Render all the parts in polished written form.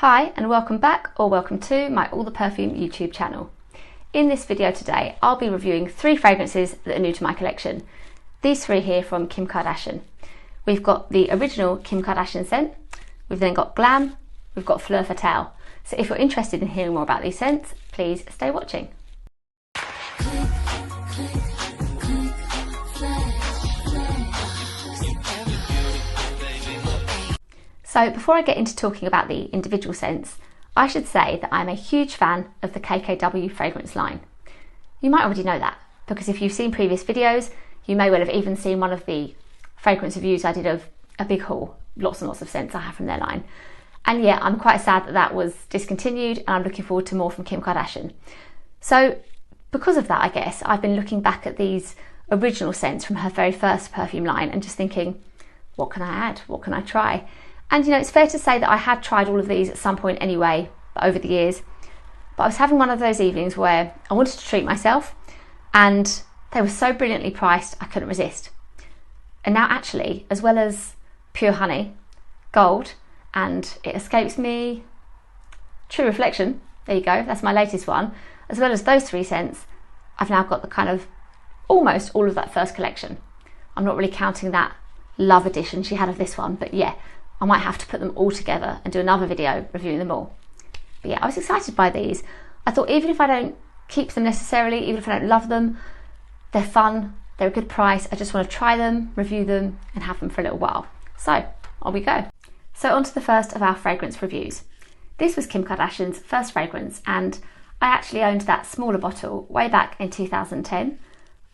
Hi and welcome back or welcome to my All the Perfume YouTube channel. In this video today I'll be reviewing 3 fragrances that are new to my collection. These 3 here from Kim Kardashian. We've got the original Kim Kardashian scent, we've then got Glam, we've got Fleur Fatale. So if you're interested in hearing more about these scents, please stay watching. So before I get into talking about the individual scents, I should say that I'm a huge fan of the KKW fragrance line. You might already know that, because if you've seen previous videos, you may well have even seen one of the fragrance reviews I did of a big haul, lots and lots of scents I have from their line. And yeah, I'm quite sad that that was discontinued, and I'm looking forward to more from Kim Kardashian. So because of that, I guess, I've been looking back at these original scents from her very first perfume line and just thinking, what can I add? What can I try? And you know, it's fair to say that I had tried all of these at some point anyway, over the years. But I was having one of those evenings where I wanted to treat myself, and they were so brilliantly priced, I couldn't resist. And now actually, as well as Pure Honey, Gold, and It Escapes Me, True Reflection, there you go, that's my latest one, as well as those 3 scents, I've now got the kind of almost all of that first collection. I'm not really counting that love edition she had of this one, but yeah, I might have to put them all together and do another video reviewing them all. But yeah, I was excited by these. I thought even if I don't keep them necessarily, even if I don't love them, they're fun, they're a good price. I just want to try them, review them, and have them for a little while. So on we go. So on to the first of our fragrance reviews. This was Kim Kardashian's first fragrance, and I actually owned that smaller bottle way back in 2010.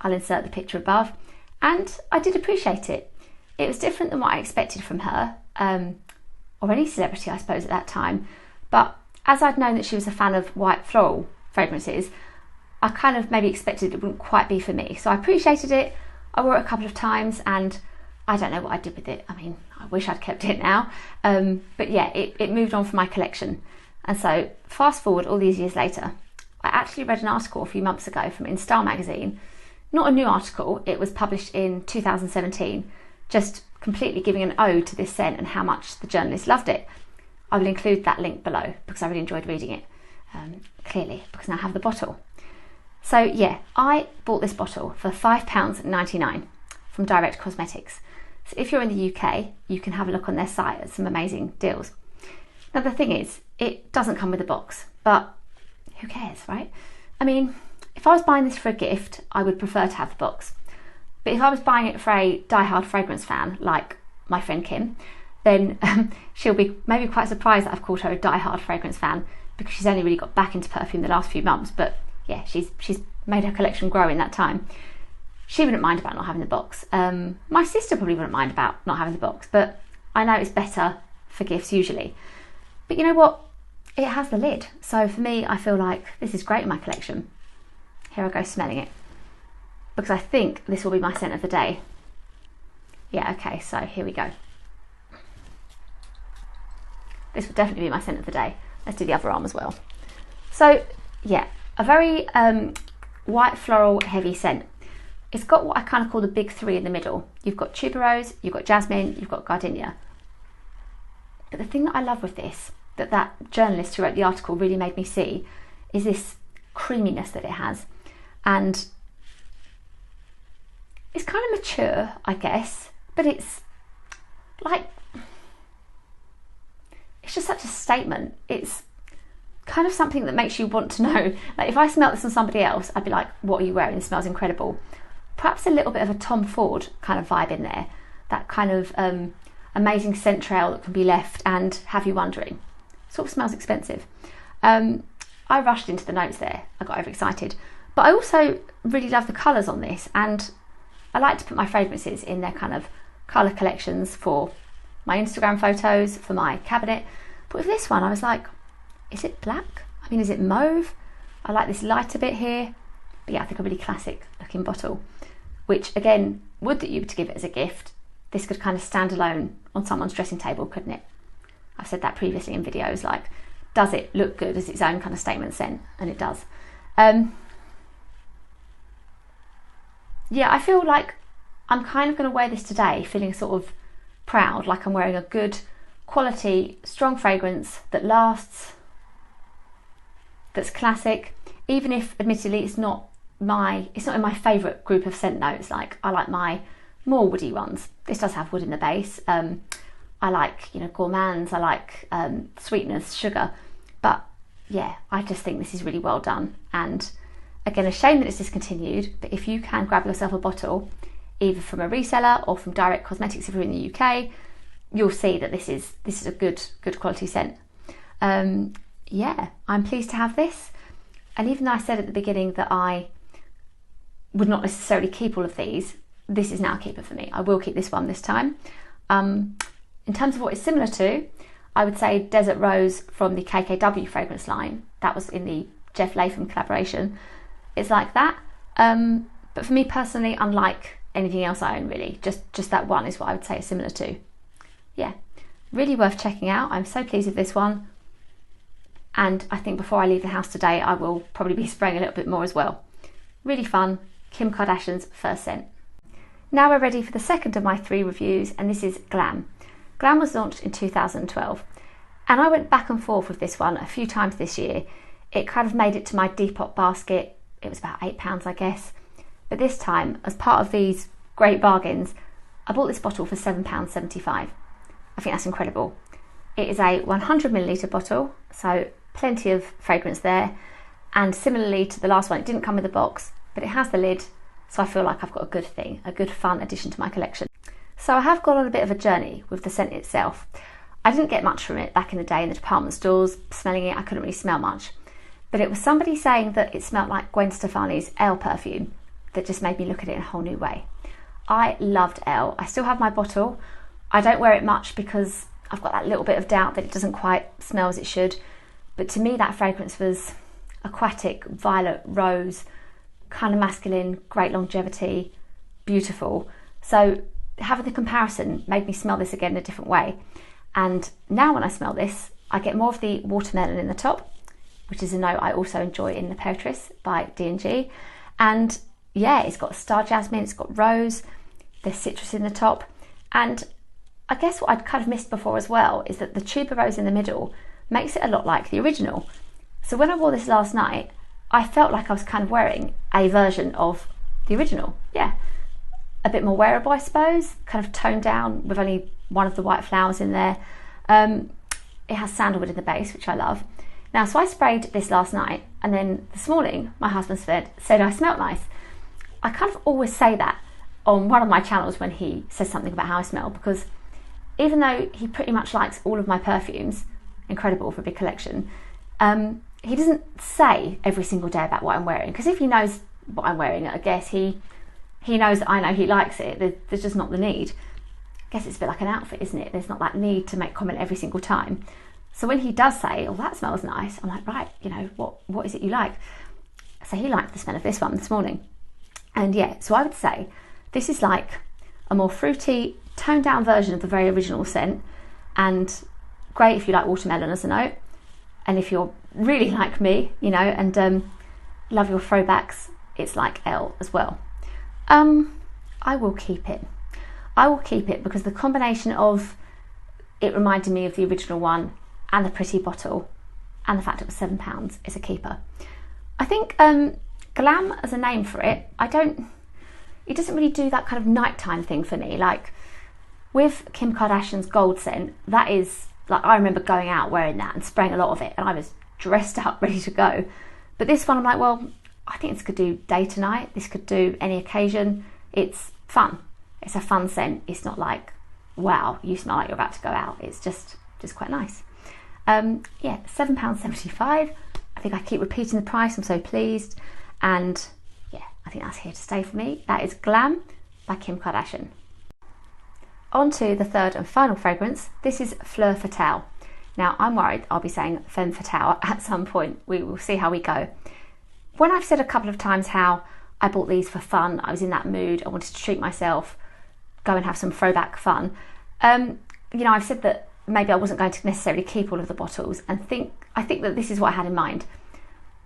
I'll insert the picture above, and I did appreciate it. It was different than what I expected from her, or any celebrity I suppose at that time, but as I'd known that she was a fan of white floral fragrances, I kind of maybe expected it wouldn't quite be for me. So I appreciated it, I wore it a couple of times, and I don't know what I did with it. I mean, I wish I'd kept it now, but yeah, it moved on from my collection. And so fast forward all these years later, I actually read an article a few months ago from InStyle magazine, not a new article, it was published in 2017, just completely giving an ode to this scent and how much the journalist loved it. I will include that link below because I really enjoyed reading it, clearly, because now I have the bottle. So yeah, I bought this bottle for £5.99 from Direct Cosmetics. So if you're in the UK, you can have a look on their site at some amazing deals. Now the thing is, it doesn't come with a box, but who cares, right? I mean, if I was buying this for a gift, I would prefer to have the box. But if I was buying it for a die-hard fragrance fan, like my friend Kim, then she'll be maybe quite surprised that I've called her a die-hard fragrance fan, because she's only really got back into perfume the last few months, but yeah, she's made her collection grow in that time. She wouldn't mind about not having the box. My sister probably wouldn't mind about not having the box, but I know it's better for gifts usually. But you know what? It has the lid. So for me, I feel like this is great in my collection. Here I go smelling it, because I think this will be my scent of the day. Yeah, okay, so here we go. This will definitely be my scent of the day. Let's do the other arm as well. So yeah, a very white floral heavy scent. It's got what I kind of call the big 3 in the middle. You've got tuberose, you've got jasmine, you've got gardenia. But the thing that I love with this, that journalist who wrote the article really made me see, is this creaminess that it has. And it's kind of mature, I guess, but it's like, it's just such a statement. It's kind of something that makes you want to know. Like if I smelt this on somebody else, I'd be like, what are you wearing? It smells incredible. Perhaps a little bit of a Tom Ford kind of vibe in there. That kind of amazing scent trail that can be left and have you wondering. Sort of smells expensive. I rushed into the notes there. I got overexcited. But I also really love the colours on this, and I like to put my fragrances in their kind of colour collections for my Instagram photos, for my cabinet. But with this one, I was like, is it black? I mean, is it mauve? I like this lighter bit here. But yeah, I think a really classic looking bottle, which again, would that you were to give it as a gift, this could kind of stand alone on someone's dressing table, couldn't it? I've said that previously in videos, like, does it look good as its own kind of statement scent? And it does. Yeah, I feel like I'm kind of going to wear this today feeling sort of proud, like I'm wearing a good quality, strong fragrance that lasts, that's classic, even if admittedly it's not in my favourite group of scent notes. Like, I like my more woody ones. This does have wood in the base. I like, gourmands, I like sweetness, sugar, but yeah, I just think this is really well done. And again, a shame that it's discontinued, but if you can grab yourself a bottle, either from a reseller or from Direct Cosmetics if you're in the UK, you'll see that this is a good quality scent. Yeah, I'm pleased to have this. And even though I said at the beginning that I would not necessarily keep all of these, this is now a keeper for me. I will keep this one this time. In terms of what it's similar to, I would say Desert Rose from the KKW fragrance line. That was in the Jeff Latham collaboration. It's like that. But for me personally, unlike anything else I own really, just that one is what I would say it's similar to. Yeah, really worth checking out. I'm so pleased with this one. And I think before I leave the house today, I will probably be spraying a little bit more as well. Really fun. Kim Kardashian's first scent. Now we're ready for the second of my 3 reviews, and this is Glam. Glam was launched in 2012, and I went back and forth with this one a few times this year. It kind of made it to my Depop basket. It was about £8, I guess. But this time, as part of these great bargains, I bought this bottle for £7.75. I think that's incredible. It is a 100ml bottle, so plenty of fragrance there. And similarly to the last one, it didn't come with a box, but it has the lid, so I feel like I've got a good thing, a good fun addition to my collection. So I have gone on a bit of a journey with the scent itself. I didn't get much from it back in the day in the department stores. Smelling it, I couldn't really smell much. But it was somebody saying that it smelled like Gwen Stefani's Elle perfume that just made me look at it in a whole new way. I loved Elle. I still have my bottle. I don't wear it much because I've got that little bit of doubt that it doesn't quite smell as it should. But to me, that fragrance was aquatic, violet, rose, kind of masculine, great longevity, beautiful. So having the comparison made me smell this again in a different way. And now when I smell this, I get more of the watermelon in the top, which is a note I also enjoy in the Petrus by D&G. And yeah, it's got star jasmine, it's got rose, there's citrus in the top. And I guess what I'd kind of missed before as well is that the tuberose in the middle makes it a lot like the original. So when I wore this last night, I felt like I was kind of wearing a version of the original. Yeah, a bit more wearable, I suppose, kind of toned down with only one of the white flowers in there. It has sandalwood in the base, which I love. Now, so I sprayed this last night, and then this morning my husband said I smelled nice. I kind of always say that on one of my channels when he says something about how I smell, because even though he pretty much likes all of my perfumes, incredible for a big collection, he doesn't say every single day about what I'm wearing, because if he knows what I'm wearing, I guess he knows that I know he likes it. There's just not the need. I guess it's a bit like an outfit, isn't it? There's not that need to make comment every single time. So when he does say, oh, that smells nice, I'm like, right, what is it you like? So he liked the smell of this one this morning. And yeah, so I would say this is like a more fruity, toned down version of the very original scent, and great if you like watermelon as a note. And if you're really like me, and love your throwbacks, it's like Elle as well. I will keep it. I will keep it because the combination of it reminded me of the original one and the pretty bottle and the fact it was £7 is a keeper. I think Glam as a name for it, it doesn't really do that kind of nighttime thing for me. Like with Kim Kardashian's gold scent, that is, like, I remember going out wearing that and spraying a lot of it and I was dressed up, ready to go. But this one I'm like, well, I think this could do day to night. This could do any occasion. It's fun. It's a fun scent. It's not like, wow, you smell like you're about to go out. It's just quite nice. Yeah, £7.75. I think I keep repeating the price. I'm so pleased. And yeah, I think that's here to stay for me. That is Glam by Kim Kardashian. On to the third and final fragrance. This is Fleur Fatale. Now, I'm worried I'll be saying Femme Fatale at some point. We will see how we go. When I've said a couple of times how I bought these for fun, I was in that mood, I wanted to treat myself, go and have some throwback fun. I've said that maybe I wasn't going to necessarily keep all of the bottles, and I think that this is what I had in mind.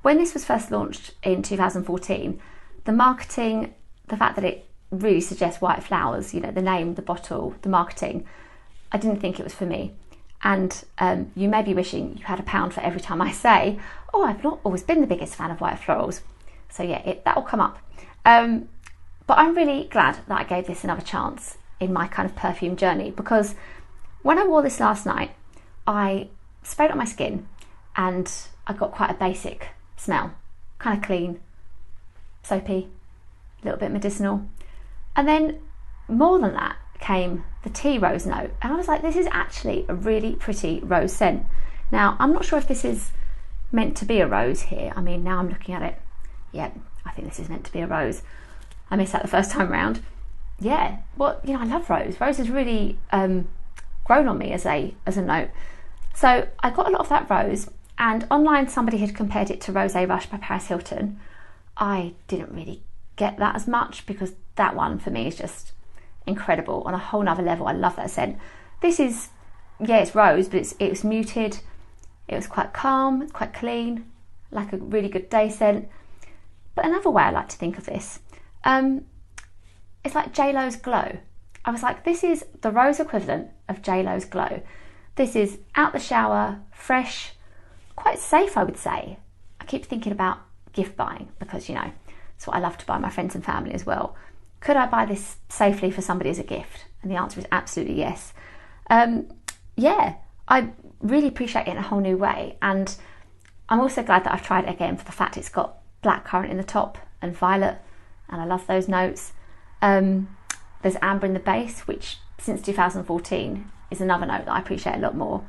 When this was first launched in 2014, the marketing, the fact that it really suggests white flowers, the name, the bottle, the marketing, I didn't think it was for me. And you may be wishing you had £1 for every time I say, oh, I've not always been the biggest fan of white florals. So yeah, that will come up. But I'm really glad that I gave this another chance in my kind of perfume journey, because when I wore this last night, I sprayed it on my skin and I got quite a basic smell, kind of clean, soapy, a little bit medicinal. And then more than that came the tea rose note. And I was like, this is actually a really pretty rose scent. Now, I'm not sure if this is meant to be a rose here. I mean, now I'm looking at it. Yeah, I think this is meant to be a rose. I missed that the first time round. Yeah, well, you know, I love rose. Rose has really grown on me as a note. So I got a lot of that rose, and online somebody had compared it to Rose Rush by Paris Hilton. I didn't really get that as much, because that one for me is just incredible on a whole nother level. I love that scent. This is, yeah, it's rose, but it was muted. It was quite calm, it's quite clean, like a really good day scent. But another way I like to think of this, it's like J-Lo's Glow. I was like, this is the rose equivalent of J-Lo's Glow. This is out the shower, fresh, quite safe, I would say. I keep thinking about gift buying, because, you know, it's what I love to buy my friends and family as well. Could I buy this safely for somebody as a gift? And the answer is absolutely yes. Yeah, I really appreciate it in a whole new way. And I'm also glad that I've tried it again for the fact it's got blackcurrant in the top and violet, and I love those notes. There's amber in the base, which since 2014 is another note that I appreciate a lot more.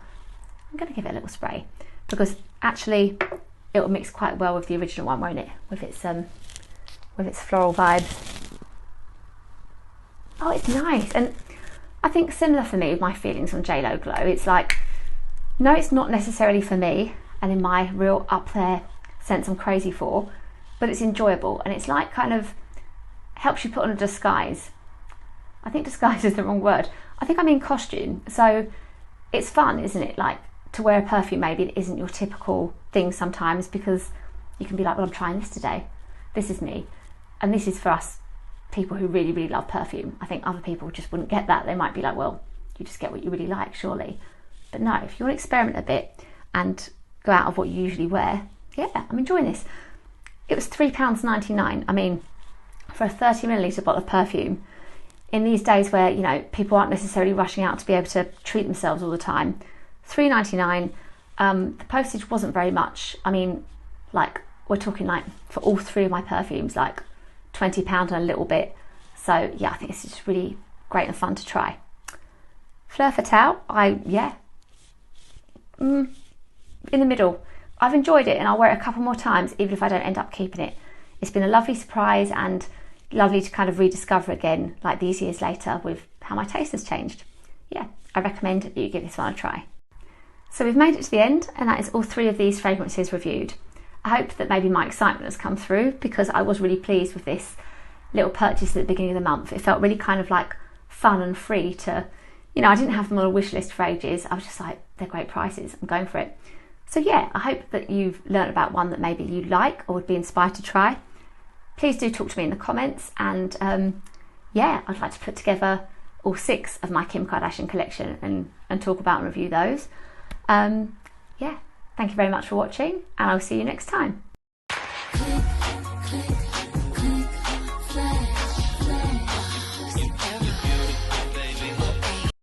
I'm going to give it a little spray, because actually it will mix quite well with the original one, won't it? With its floral vibes. Oh, it's nice. And I think similar for me with my feelings on J-Lo Glow. It's like, no, it's not necessarily for me and in my real up there sense I'm crazy for, but it's enjoyable, and it's like kind of helps you put on a disguise. I think disguise is the wrong word. I think I'm in costume, so it's fun, isn't it? Like to wear a perfume maybe that isn't your typical thing sometimes, because you can be like, well, I'm trying this today. This is me. And this is for us people who really, really love perfume. I think other people just wouldn't get that. They might be like, well, you just get what you really like, surely. But no, if you want to experiment a bit and go out of what you usually wear, yeah, I'm enjoying this. It was £3.99. I mean, for a 30ml bottle of perfume, in these days where, you know, people aren't necessarily rushing out to be able to treat themselves all the time, £3.99. The postage wasn't very much. I mean, like, we're talking like for all three of my perfumes, like £20 and a little bit. So yeah, I think it's just really great and fun to try. Fleur Fatale, in the middle. I've enjoyed it, and I'll wear it a couple more times even if I don't end up keeping it. It's been a lovely surprise and lovely to kind of rediscover again, like these years later, with how my taste has changed. Yeah, I recommend that you give this one a try. So we've made it to the end, and that is all three of these fragrances reviewed. I hope that maybe my excitement has come through, because I was really pleased with this little purchase at the beginning of the month. It felt really kind of like fun and free to, you know, I didn't have them on a wish list for ages. I was just like, they're great prices, I'm going for it. So yeah, I hope that you've learned about one that maybe you like or would be inspired to try. Please do talk to me in the comments, and yeah, I'd like to put together all 6 of my Kim Kardashian collection and talk about and review those. Yeah, thank you very much for watching, and I'll see you next time.